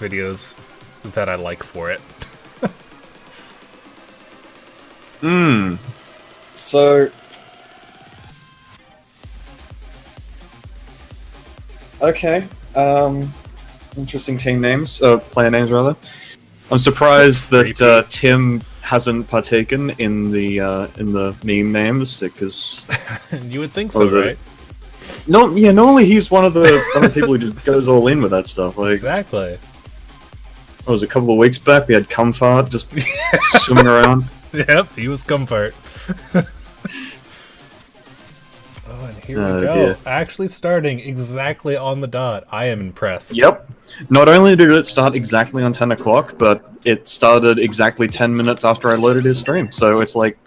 videos that I like for it. So... Okay. Interesting team names. Player names, rather. I'm surprised that Tim hasn't partaken in the meme names, because... You would think so, right? No, yeah, normally he's one of the other people who just goes all in with that stuff. Like, exactly. It was a couple of weeks back, we had Comfort just swimming around. Yep, he was Comfort. Oh, and here we go. Dear. Actually starting exactly on the dot. I am impressed. Yep. Not only did it start exactly on 10 o'clock, but it started exactly 10 minutes after I loaded his stream. So it's like,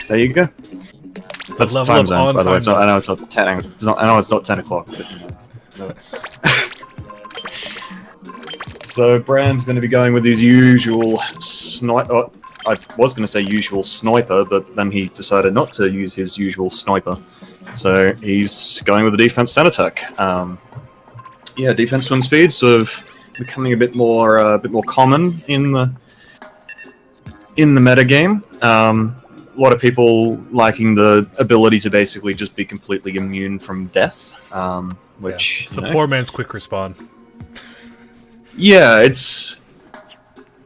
there you go. That's the time zone, by the way. I know it's not 10. I know it's not 10 o'clock. No. So Brand's going to be going with his usual sniper. I was going to say usual sniper, but then he decided not to use his usual sniper. So he's going with the defense 10 attack. Yeah, defense swim speed sort of becoming a bit more common in the meta game. A lot of people liking the ability to basically just be completely immune from death, which... It's the poor man's quick respawn. Yeah, it's...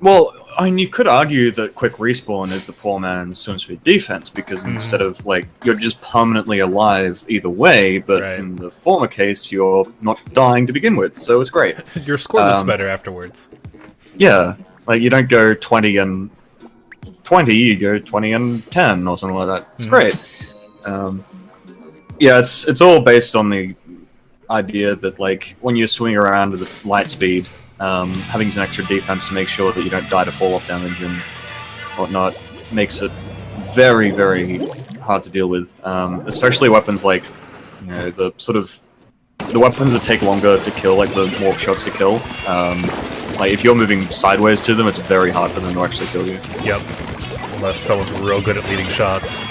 Well, I mean, you could argue that quick respawn is the poor man's swim speed defense, because instead of, like, you're just permanently alive either way, but in the former case, you're not dying to begin with, so it's great. Your score looks better afterwards. Yeah, like, you don't go 20 and 20, you go 20 and 10 or something like that. It's great. Yeah, it's all based on the idea that, like, when you're swinging around with light speed, having some extra defense to make sure that you don't die to fall-off damage and whatnot makes it very, very hard to deal with. Especially weapons like, you know, the weapons that take longer to kill, like the warp shots to kill. Like, if you're moving sideways to them, it's very hard for them to actually kill you. Yep. Unless someone's real good at leading shots.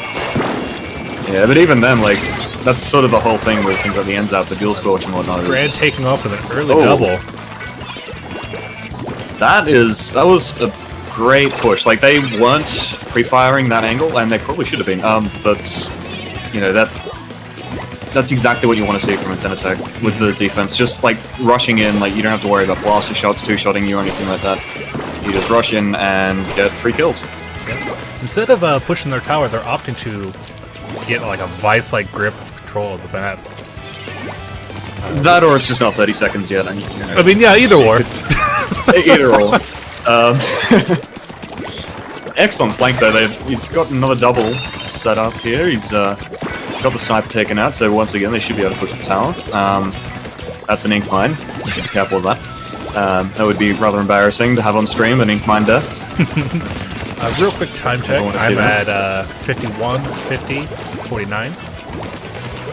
Yeah, but even then, like, that's sort of the whole thing with things like the ends out, the dual scorch and whatnot. Brand taking off with an early double. That was a great push. Like, they weren't pre-firing that angle, and they probably should have been. But, you know, that's exactly what you want to see from a 10 attack with the defense. Just, like, rushing in, like, you don't have to worry about blaster shots, two-shotting you, or anything like that. You just rush in and get 3 kills. Yeah. Instead of pushing their tower, they're opting to get, like, a vice-like grip of control of the map. That, or it's just not 30 seconds yet. And, you know, I mean, yeah, either or. Either or. Excellent flank though. He's got another double set up here. He's got the sniper taken out, so once again they should be able to push the tower. That's an ink mine. You should be careful of that. That would be rather embarrassing to have on stream an ink mine death. Real quick time check. I'm at 51, 50, 49.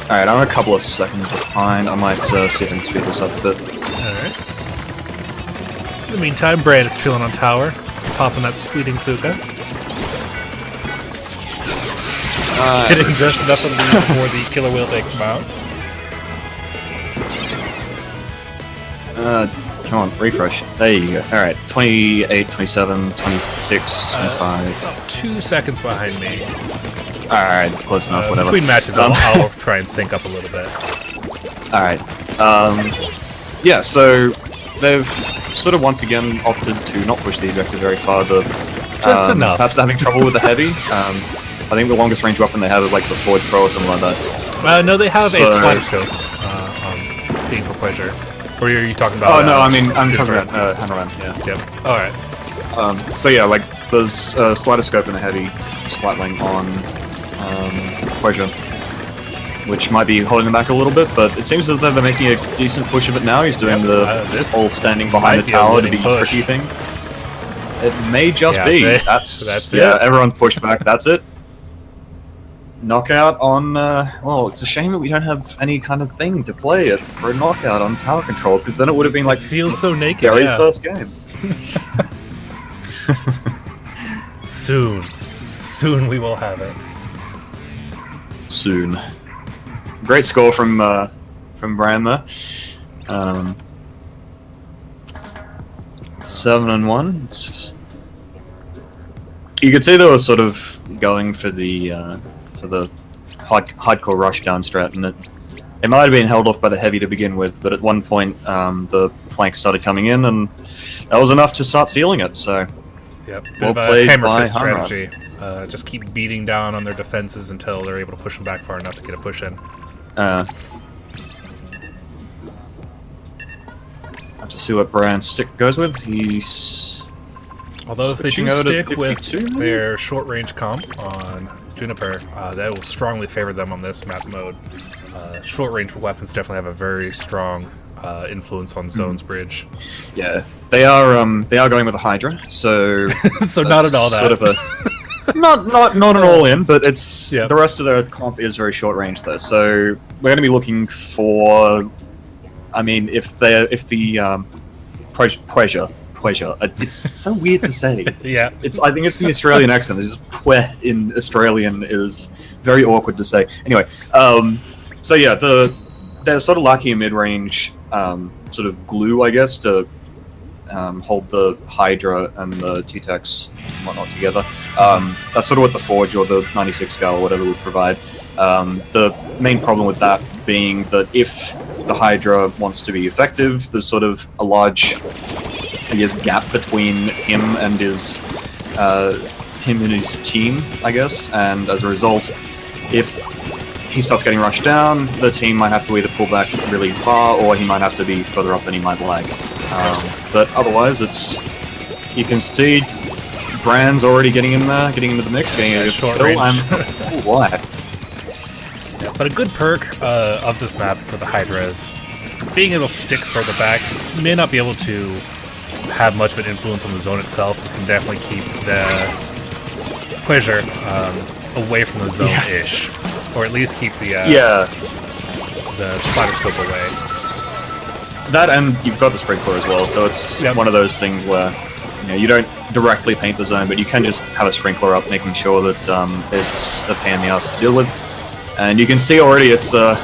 Alright, I'm a couple of seconds behind. I might see if I can speed this up a bit. Alright. In the meantime, Brand is chilling on tower, popping that sweeting Suka. Getting just enough of the lead before the killer wheel takes him out. Come on, refresh. There you go. Alright, 28, 27, 26, 25. About 2 seconds behind me. Alright, it's close enough, whatever. Between matches, I'll try and sync up a little bit. Alright. Yeah, so they've sort of once again opted to not push the ejector very far, but just enough. Perhaps they're having trouble with the heavy. I think the longest range weapon they have is like the Forge Pro or something like that. No, they have a splatter scope on being for Pwehsure. Or are you talking about? Oh no, I mean I'm talking about Hammerman. Yeah. Yep. All right. So yeah, like there's splatter scope and a heavy splatling on Pwehsure, which might be holding them back a little bit, but it seems as though they're making a decent push of it now. He's doing the whole standing behind the tower to be tricky thing. It may just be. That's it. Everyone's pushed back. That's it. Knockout on. Well, it's a shame that we don't have any kind of thing to play it for a knockout on tower control, because then it would have been like feels so naked. Very first game. Soon we will have it. Soon. Great score from Brand there. 7-1. You could see they were sort of going for the hardcore rushdown strat, and it might have been held off by the heavy to begin with, but at one point the flanks started coming in, and that was enough to start sealing it. So, yep, bit well of a played hammer by fist Hamra. strategy. Just keep beating down on their defenses until they're able to push them back far enough to get a push in. Have to see what brand Stick goes with. He's Although if they switching do out at stick with 52, maybe? their short-range comp on Jumpir, that will strongly favor them on this map mode. Short-range weapons definitely have a very strong influence on Zone's bridge. Yeah, they are going with a Hydra, so So not at all that. sort of a not an all in, but it's Yep. the rest of their comp is very short range though. So we're going to be looking for, I mean, if the Pwehsure, it's so weird to say. Yeah. I think it's the Australian accent. It's just Pweh in Australian is very awkward to say. Anyway, so yeah, they're sort of lacking a mid-range sort of glue, I guess, to hold the Hydra and the T-Tex and whatnot together. That's sort of what the Forge or the 96 scale or whatever would provide. The main problem with that being that if the Hydra wants to be effective, there's sort of a large, I guess, gap between him and his team, I guess, and as a result, if he starts getting rushed down, the team might have to either pull back really far, or he might have to be further up than he might like. But otherwise, you can see Brand's already getting in there, getting into the mix, getting a short kill, range. and why? Yeah, but a good perk of this map for the Hydra is being able to stick further back. You may not be able to have much of an influence on the zone itself, but can definitely keep the Pwehsure away from the zone-ish. Or at least keep the splatter scope away. That, and you've got the sprinkler as well, so it's one of those things where you don't directly paint the zone, but you can just have a sprinkler up, making sure that it's a pain in the ass to deal with. And you can see already it's a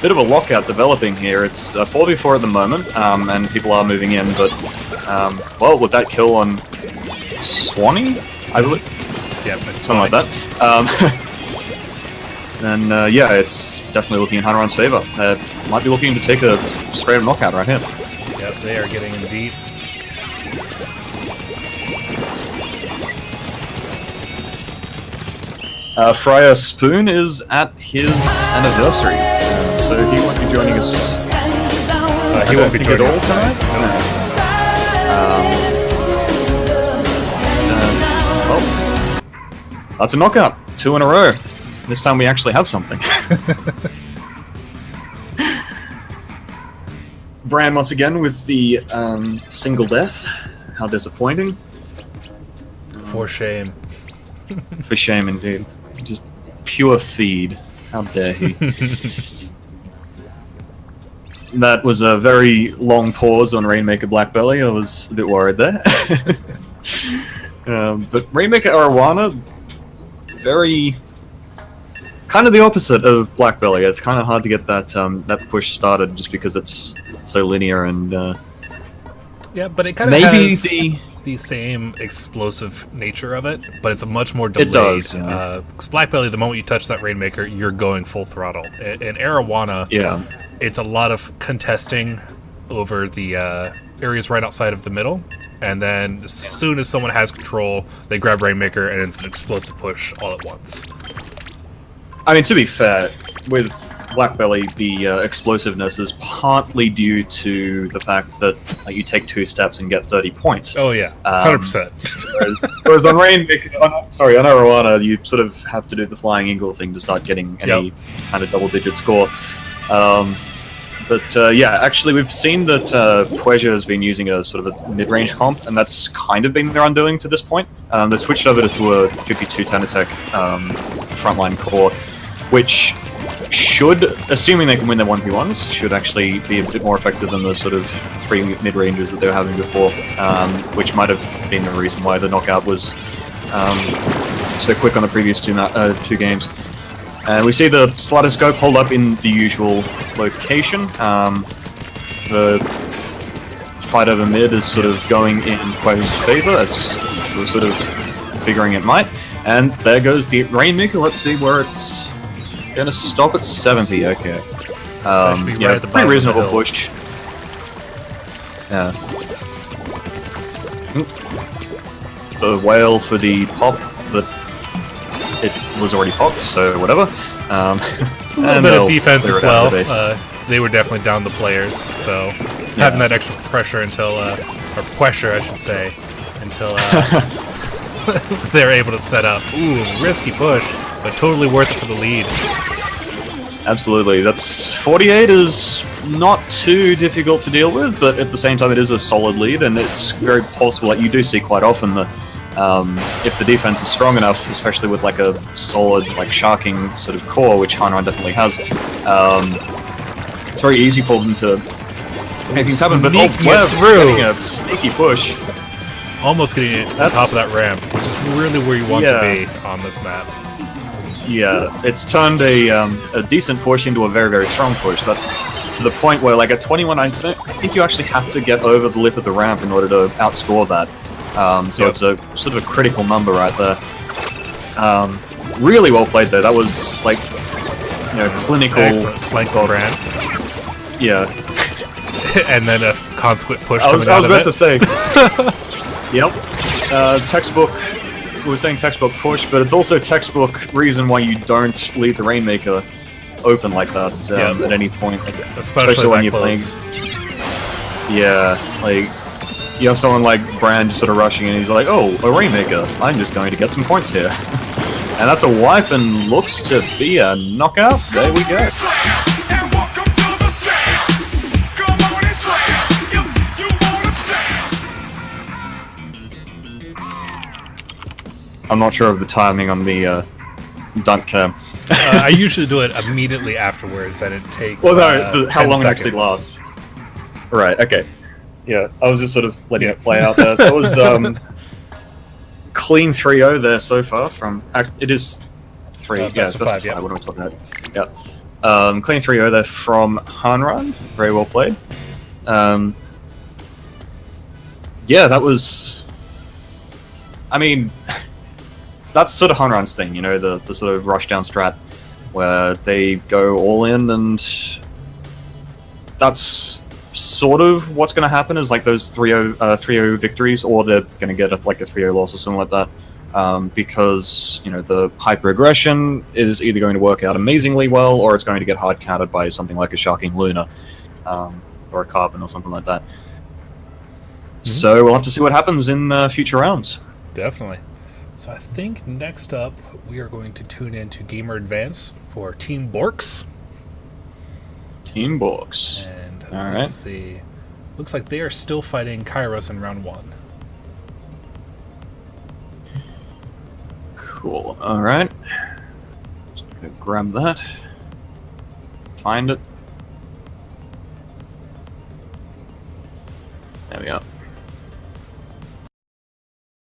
bit of a lockout developing here. It's a 4v4 at the moment, and people are moving in, but well, with that kill on Swanee, I believe, it's something like that. And yeah, it's definitely looking in Hanran's favor. Might be looking to take a straight up knockout right here. Yep, they are getting in deep. Friar Spoon is at his anniversary, so he won't be joining us. He won't be joining us tonight. Well, that's a knockout. 2 in a row. This time we actually have something. Bran once again with the single death. How disappointing. For shame. For shame indeed. Just pure feed. How dare he. That was a very long pause on Rainmaker Blackbelly. I was a bit worried there. But Rainmaker Arowana, very... kind of the opposite of Blackbelly. It's kind of hard to get that that push started just because it's so linear and yeah, but it kind of maybe has the same explosive nature of it, but it's a much more delayed. It does. Yeah. Because Blackbelly, the moment you touch that Rainmaker, you're going full throttle. In Arowana, it's a lot of contesting over the areas right outside of the middle, and then as soon as someone has control, they grab Rainmaker, and it's an explosive push all at once. I mean, to be fair, with Blackbelly, the explosiveness is partly due to the fact that you take 2 steps and get 30 points. Oh yeah, 100%. Whereas on Rainmaker, on Arowana, you sort of have to do the Flying Eagle thing to start getting any kind of double-digit score. But yeah, actually, we've seen that Pwehsure has been using a sort of a mid-range comp, and that's kind of been their undoing to this point. They switched over to a 52-10 attack frontline core, which should, assuming they can win their 1v1s, should actually be a bit more effective than the sort of 3 mid-rangers that they were having before, which might have been the reason why the knockout was so quick on the previous 2 games. And we see the splatter scope hold up in the usual location. The fight over mid is sort of going in Pwehing's favor. As we're sort of figuring it might. And there goes the Rainmaker. Let's see where it's gonna stop at 70. Okay. Yeah, at the pretty bottom reasonable of the hill. push. Yeah. The whale for the pop, but it was already popped, so whatever. A little and bit they'll of defense clear as it out of well. the base. They were definitely down the players, so having that extra pressure until, or Pwehsure, I should say, until they're able to set up. Ooh, risky push, but totally worth it for the lead. Absolutely. That's 48 is not too difficult to deal with, but at the same time it is a solid lead, and it's very possible that you do see quite often that if the defense is strong enough, especially with like a solid like sharking sort of core, which Hanran definitely has, it's very easy for them to make things happen. But Sneaking we're it through. getting a sneaky push. Almost getting it to the top of that ramp, which is really where you want to be on this map. Yeah, it's turned a decent push into a very, very strong push. That's to the point where, like, at 21, I think you actually have to get over the lip of the ramp in order to outscore that. So it's a sort of a critical number right there. Really well played there. That was, like, you know, clinical. Excellent flank brand. Yeah. And then a consequent push I was coming out of about it. to say. Yep. Textbook. We were saying textbook push, but it's also textbook reason why you don't leave the Rainmaker open like that at any point. Like, especially when that you're close. playing. Yeah, like you have someone like Brand just sort of rushing, and he's like, "Oh, a Rainmaker! I'm just going to get some points here," and that's a wipe, and looks to be a knockout. There we go. I'm not sure of the timing on the dunk cam. I usually do it immediately afterwards, and it takes. Well, no, how 10 long it seconds. actually lasts. Right. Okay. Yeah, I was just sort of letting it play out there. That was clean 3-0 there so far. From it is 3. Yeah, best of best 5. of Yeah. 5. What am I talking about? Yeah. Clean 3-0 there from Hanran. Very well played. Yeah, that was. I mean, that's sort of Hanran's thing, you know, the sort of rush down strat where they go all in, and that's sort of what's going to happen is like those 3-0 victories, or they're going to get like a 3-0 loss or something like that, because, you know, the hyper aggression is either going to work out amazingly well, or it's going to get hard countered by something like a Sharking Luna, or a Carbon or something like that. So we'll have to see what happens in future rounds. Definitely. So I think next up we are going to tune in to Gamer Advance for Team Borks. Team Borks. And All let's see. Looks like they are still fighting Kairos in round 1. Cool. All right. Just gonna grab that. Find it. There we are.